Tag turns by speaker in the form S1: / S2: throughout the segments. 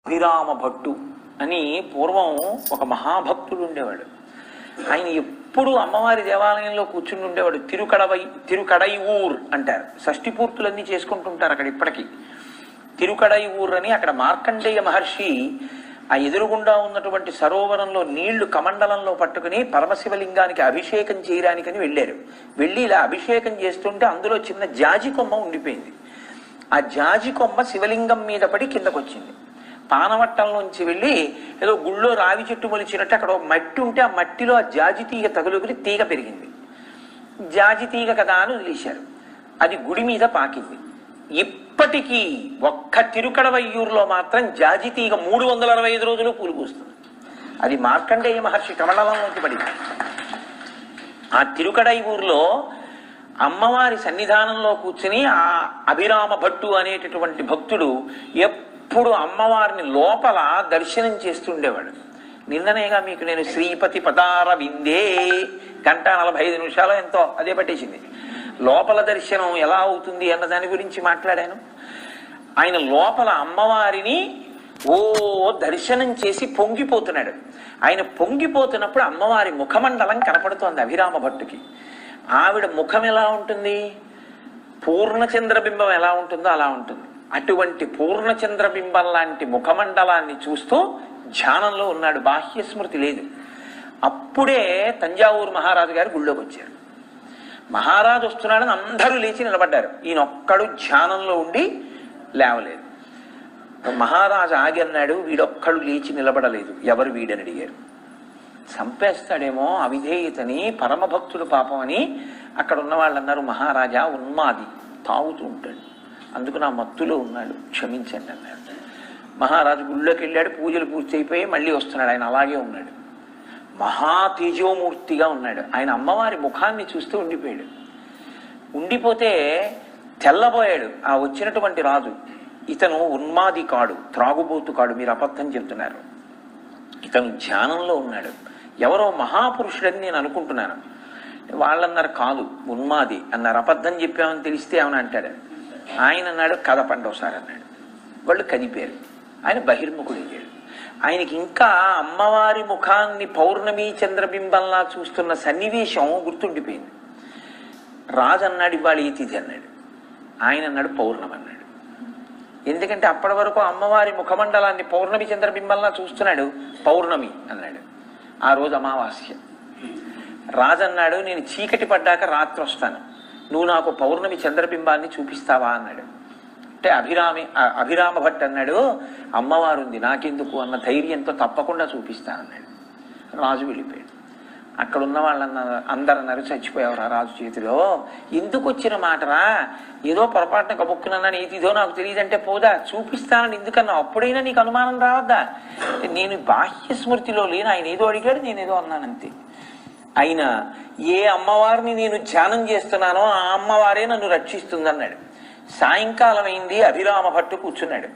S1: అభిరామ భట్టు అని పూర్వం ఒక మహాభక్తుడు ఉండేవాడు. ఆయన ఎప్పుడు అమ్మవారి దేవాలయంలో కూర్చుని ఉండేవాడు. తిరుకడై ఊర్ అంటారు. షష్ఠి పూర్తులన్నీ చేసుకుంటుంటారు అక్కడ ఇప్పటికీ. తిరుకడై ఊర్ అని అక్కడ మార్కండేయ మహర్షి ఆ ఎదురుగుండా ఉన్నటువంటి సరోవరంలో నీళ్లు కమండలంలో పట్టుకుని పరమశివలింగానికి అభిషేకం చేయడానికని వెళ్ళారు. వెళ్ళి ఇలా అభిషేకం చేస్తుంటే అందులో చిన్న జాజి కొమ్మ ఉండిపోయింది. ఆ జాజి కొమ్మ శివలింగం మీద పడి కిందకు వచ్చింది. పానవట్టంలోంచి వెళ్ళి ఏదో గుళ్ళో రావి చెట్టు మొలిచినట్టు అక్కడ మట్టి ఉంటే ఆ మట్టిలో ఆ జాజి తీగ తగులుకుని తీగ పెరిగింది. జాజి తీగ కదా అని వదిలేశారు. అది గుడి మీద పాకింది. ఇప్పటికీ ఒక్క తిరుకడవయ్యూరులో మాత్రం జాజి తీగ 365 రోజులు పూలు పూస్తుంది. అది మార్కండేయ మహర్షి కమలంలోకి పడింది. ఆ తిరుకడై ఊర్లో అమ్మవారి సన్నిధానంలో కూర్చుని ఆ అభిరామ భట్టు అనేటటువంటి భక్తుడు ఎప్పుడు అమ్మవారిని లోపల దర్శనం చేస్తుండేవాడు. నిన్ననేగా మీకు నేను శ్రీపతి పదార విందే 1:45 ఎంతో అదే పట్టేసింది. లోపల దర్శనం ఎలా అవుతుంది అన్న దాని గురించి మాట్లాడాను. ఆయన లోపల అమ్మవారిని దర్శనం చేసి పొంగిపోతున్నాడు. ఆయన పొంగిపోతున్నప్పుడు అమ్మవారి ముఖమండలం కనపడుతోంది అభిరామ భట్టుకి. ఆవిడ ముఖం ఎలా ఉంటుంది? పూర్ణచంద్రబింబం ఎలా ఉంటుందో అలా ఉంటుంది. అటువంటి పూర్ణచంద్రబింబం లాంటి ముఖమండలాన్ని చూస్తూ ధ్యానంలో ఉన్నాడు. బాహ్య స్మృతి లేదు. అప్పుడే తంజావూరు మహారాజు గారు గుళ్ళోకి వచ్చారు. మహారాజు వస్తున్నాడని అందరూ లేచి నిలబడ్డారు. ఈయనొక్కడు ధ్యానంలో ఉండి లేవలేదు. మహారాజు ఆగి అన్నాడు, వీడొక్కడు లేచి నిలబడలేదు, ఎవరు వీడని అడిగారు. చంపేస్తాడేమో అవిధేయతని, పరమభక్తుడు పాపం అని అక్కడ ఉన్న వాళ్ళు అన్నారు. మహారాజా ఉన్మాది, తాగుతూ ఉంటాడు, అందుకు నా మత్తులో ఉన్నాడు, క్షమించండి అన్నాడు. మహారాజు గుళ్ళోకి వెళ్ళాడు. పూజలు పూర్తి అయిపోయి మళ్ళీ వస్తున్నాడు. ఆయన అలాగే ఉన్నాడు. మహా తేజోమూర్తిగా ఉన్నాడు. ఆయన అమ్మవారి ముఖాన్ని చూస్తూ ఉండిపోయాడు. ఉండిపోతే తెల్లబోయాడు ఆ వచ్చినటువంటి రాజు. ఇతను ఉన్మాది కాడు, త్రాగుబోతు కాడు, మీరు అబద్ధం చెప్తున్నారు, ఇతను ధ్యానంలో ఉన్నాడు, ఎవరో మహాపురుషుడని నేను అనుకుంటున్నాను. వాళ్ళన్నారు కాదు ఉన్మాది అన్నారు. అబద్ధం చెప్పామని తెలిస్తే ఏమని అంటాడు. ఆయన అన్నాడు కదపండి ఒకసారి అన్నాడు. వాళ్ళు కదిపారు. ఆయన బహిర్ముఖుడు అయ్యాడు. ఆయనకి ఇంకా అమ్మవారి ముఖాన్ని పౌర్ణమి చంద్రబింబంలా చూస్తున్న సన్నివేశం గుర్తుండిపోయింది. రాజు అన్నాడు ఇవాళ ఈ తిథి అన్నాడు. ఆయన అన్నాడు పౌర్ణమి అన్నాడు. ఎందుకంటే అప్పటి వరకు అమ్మవారి ముఖమండలాన్ని పౌర్ణమి చంద్రబింబంలా చూస్తున్నాడు. పౌర్ణమి అన్నాడు. ఆ రోజు అమావాస్య. రాజు అన్నాడు నేను చీకటి పడ్డాక రాత్రి వస్తాను, నువ్వు నాకు పౌర్ణమి చంద్రబింబాన్ని చూపిస్తావా అన్నాడు. అంటే అభిరామ భట్ అన్నాడు అమ్మవారు ఉంది నాకెందుకు అన్న ధైర్యంతో తప్పకుండా చూపిస్తానన్నాడు. రాజు వెళ్ళిపోయాడు. అక్కడ ఉన్న వాళ్ళన్నారు, అందరు అన్నారు చచ్చిపోయావురా రాజు చేతిలో, ఎందుకు వచ్చిన మాటరా, ఏదో పొరపాటున కబుక్కునన్నా ఏదిదో నాకు తెలియదంటే పోదా, చూపిస్తానని ఎందుకన్నా, అప్పుడైనా నీకు అనుమానం రావద్దా? నేను బాహ్య స్మృతిలో లేను, ఆయన ఏదో అడిగాడు నేనేదో అన్నానంతే. అయినా ఏ అమ్మవారిని నేను ధ్యానం చేస్తున్నానో ఆ అమ్మవారే నన్ను రక్షిస్తుంది అన్నాడు. సాయంకాలం అయింది. అభిరామ భట్టు కూర్చున్నాడు.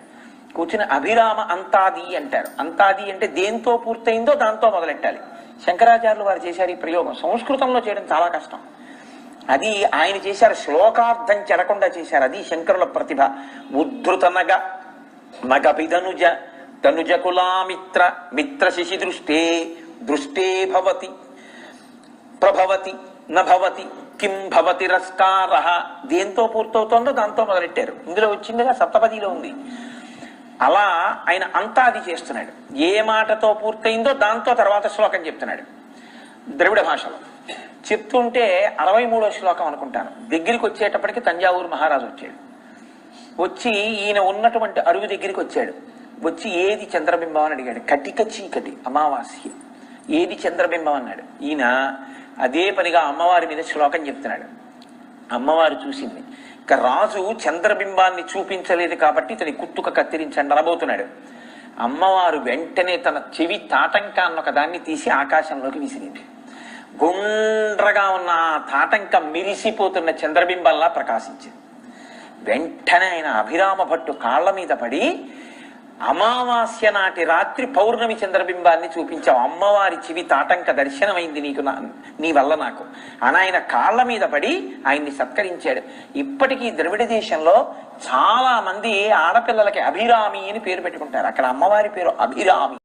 S1: కూర్చుని అభిరామ అంతాది అంటారు. అంతాది అంటే దేంతో పూర్తయిందో దాంతో మొదలెట్టాలి. శంకరాచార్యులు వారు చేశారు ఈ ప్రయోగం. సంస్కృతంలో చేయడం చాలా కష్టం. అది ఆయన చేశారు. శ్లోకార్థం చెరకుండా చేశారు. అది శంకరుల ప్రతిభ. ఉద్ధృత నగపిదనుజ తనుజకులామిత్ర మిత్ర శశి దృష్టే భవతి ప్రభవతి నభవతి కిం భవతి రస్కార. దేంతో పూర్తవుతోందో దాంతో మొదలెట్టారు. ఇందులో వచ్చిందిగా సప్తపదిలో ఉంది. అలా ఆయన అంతాది చేస్తున్నాడు. ఏ మాటతో పూర్తయిందో దాంతో తర్వాత శ్లోకం చెప్తున్నాడు. ద్రవిడ భాషలో చెప్తుంటే 63వ శ్లోకం అనుకుంటాను. దగ్గరికి వచ్చేటప్పటికి తంజావూరు మహారాజు వచ్చాడు. వచ్చి ఈయన ఉన్నటువంటి అరుగు దగ్గరికి వచ్చాడు. వచ్చి ఏది చంద్రబింబం అని అడిగాడు. కటిక చీకటి అమావాస్య, ఏది చంద్రబింబం అన్నాడు. ఈయన అదే పనిగా అమ్మవారి మీద శ్లోకం చెప్తున్నాడు. అమ్మవారు చూసింది. ఇక రాజు చంద్రబింబాన్ని చూపించలేదు కాబట్టి ఇతని కుత్తుక కత్తిరించండి అనబోతున్నాడు. అమ్మవారు వెంటనే తన చెవి తాటంకాన్ని ఒకదాన్ని తీసి ఆకాశంలోకి విసిరింది. గుండ్రగా ఉన్న ఆ తాటంక మెరిసిపోతున్న చంద్రబింబంలా ప్రకాశించింది. వెంటనే ఆయన అభిరామ భట్టు కాళ్ల మీద పడి అమావాస్య నాటి రాత్రి పౌర్ణమి చంద్రబింబాన్ని చూపించావు, అమ్మవారి చివి తాటంక దర్శనమైంది నీకు, నీ వల్ల నాకు అని ఆయన కాళ్ళ మీద పడి ఆయన్ని సత్కరించాడు. ఇప్పటికీ ద్రవిడ దేశంలో చాలా మంది ఆడపిల్లలకి అభిరామి అని పేరు పెట్టుకుంటారు. అక్కడ అమ్మవారి పేరు అభిరామి.